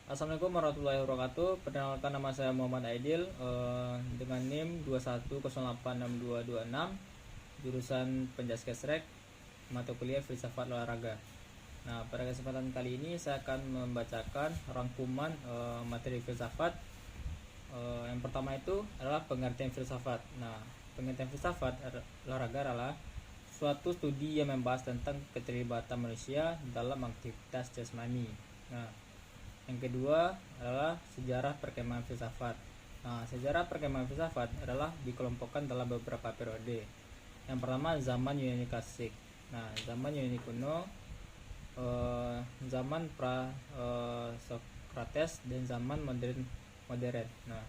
Assalamualaikum warahmatullahi wabarakatuh. Perkenalkan, nama saya Muhammad Aidil, dengan NIM 21086226, jurusan Penjaskesrek, mata kuliah Filsafat Olahraga. Nah, pada kesempatan kali ini saya akan membacakan rangkuman materi filsafat. Yang pertama itu adalah pengertian filsafat. Nah, pengertian filsafat olahraga adalah suatu studi yang membahas tentang keterlibatan manusia dalam aktivitas jasmani. Nah, yang kedua adalah sejarah perkembangan filsafat. Nah, sejarah perkembangan filsafat adalah dikelompokkan dalam beberapa periode. Yang pertama, zaman Yunani klasik. Nah, zaman Yunani kuno, zaman pra Sokrates, dan zaman modern. Nah,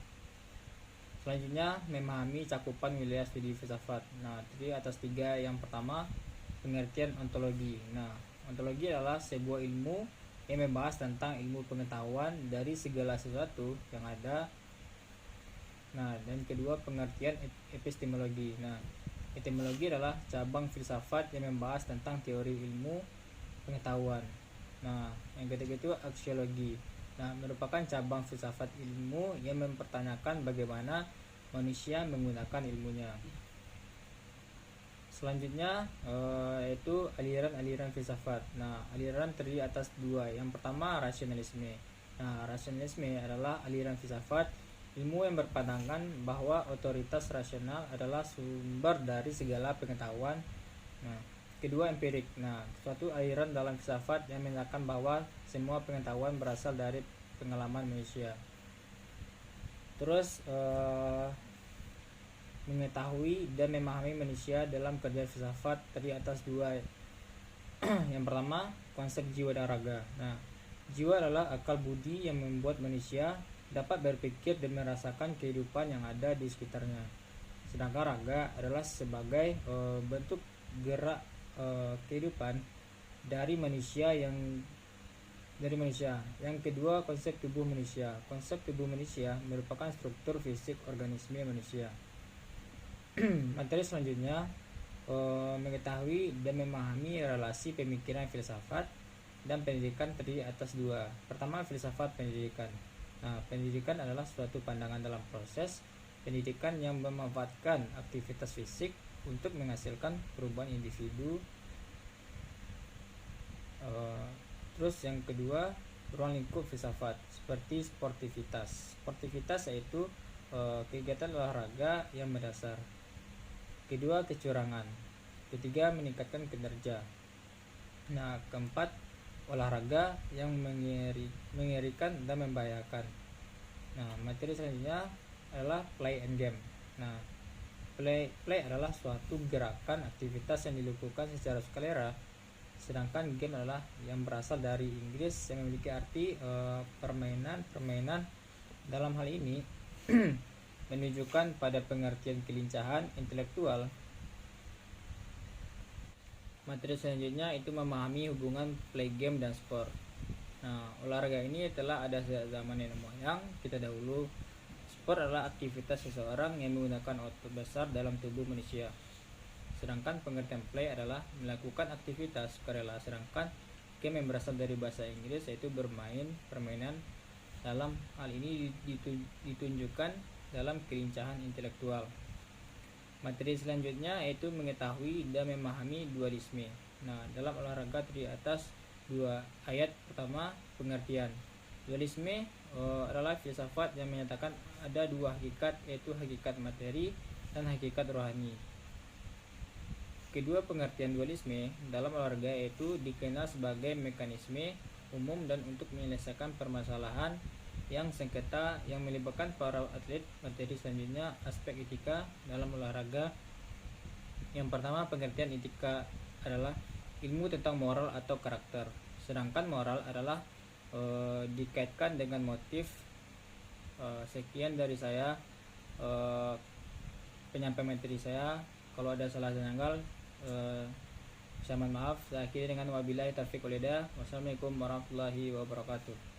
selanjutnya memahami cakupan wilayah studi filsafat. Nah, jadi atas tiga. Yang pertama, pengertian ontologi. Nah, ontologi adalah sebuah ilmu yang membahas tentang ilmu pengetahuan dari segala sesuatu yang ada. Nah, dan kedua, pengertian epistemologi. Nah, epistemologi adalah cabang filsafat yang membahas tentang teori ilmu pengetahuan. Nah, yang ketiga itu aksiologi. Nah, merupakan cabang filsafat ilmu yang mempertanyakan bagaimana manusia menggunakan ilmunya. Selanjutnya yaitu aliran-aliran filsafat. Nah, aliran terdiri atas dua. Yang pertama, rasionalisme. Nah, rasionalisme adalah aliran filsafat ilmu yang berpandangan bahwa otoritas rasional adalah sumber dari segala pengetahuan. Nah, kedua, empirik. Nah, suatu aliran dalam filsafat yang menyatakan bahwa semua pengetahuan berasal dari pengalaman manusia. Terus mengetahui dan memahami manusia dalam kerja filsafat terdiri atas dua. Yang pertama, konsep jiwa dan raga. Nah, jiwa adalah akal budi yang membuat manusia dapat berpikir dan merasakan kehidupan yang ada di sekitarnya. Sedangkan raga adalah sebagai bentuk gerak kehidupan dari manusia. Yang kedua, konsep tubuh manusia. Konsep tubuh manusia merupakan struktur fisik organisme manusia. Materi selanjutnya, mengetahui dan memahami relasi pemikiran filsafat dan pendidikan terdiri atas dua. Pertama, filsafat pendidikan. Nah, pendidikan adalah suatu pandangan dalam proses pendidikan yang memanfaatkan aktivitas fisik untuk menghasilkan perubahan individu. Terus yang kedua, ruang lingkup filsafat seperti sportivitas. Sportivitas yaitu kegiatan olahraga yang mendasar. Kedua, kecurangan. Ketiga, meningkatkan kinerja. Nah, keempat, olahraga yang mengerikan dan membahayakan. Nah, materi selanjutnya adalah play and game. Nah, play adalah suatu gerakan aktivitas yang dilakukan secara sukarela, sedangkan game adalah yang berasal dari Inggris yang memiliki arti permainan. Dalam hal ini menunjukkan pada pengertian kelincahan intelektual. Materi selanjutnya itu memahami hubungan play game dan sport. Nah, olahraga ini telah ada sejak zaman nenek moyang kita dahulu. Sport adalah aktivitas seseorang yang menggunakan otot besar dalam tubuh manusia. Sedangkan pengertian play adalah melakukan aktivitas sukarela. Sedangkan game yang berasal dari bahasa Inggris yaitu bermain, permainan. Dalam hal ini ditunjukkan dalam kelincahan intelektual. Materi selanjutnya yaitu mengetahui dan memahami dualisme. Nah, dalam olahraga terdiri atas dua. Ayat pertama, pengertian. Dualisme adalah filsafat yang menyatakan ada dua hakikat, yaitu hakikat materi dan hakikat rohani. Kedua, pengertian dualisme dalam olahraga yaitu dikenal sebagai mekanisme umum dan untuk menyelesaikan permasalahan yang sengketa yang melibatkan para atlet. Materi selanjutnya, aspek etika dalam olahraga. Yang pertama, pengertian etika adalah ilmu tentang moral atau karakter, sedangkan moral adalah dikaitkan dengan motif. Sekian dari saya penyampaian materi saya. Kalau ada salah dan janggal, saya mohon maaf. Saya akhiri dengan wabillahi taufiq wal hidayah. Wassalamualaikum warahmatullahi wabarakatuh.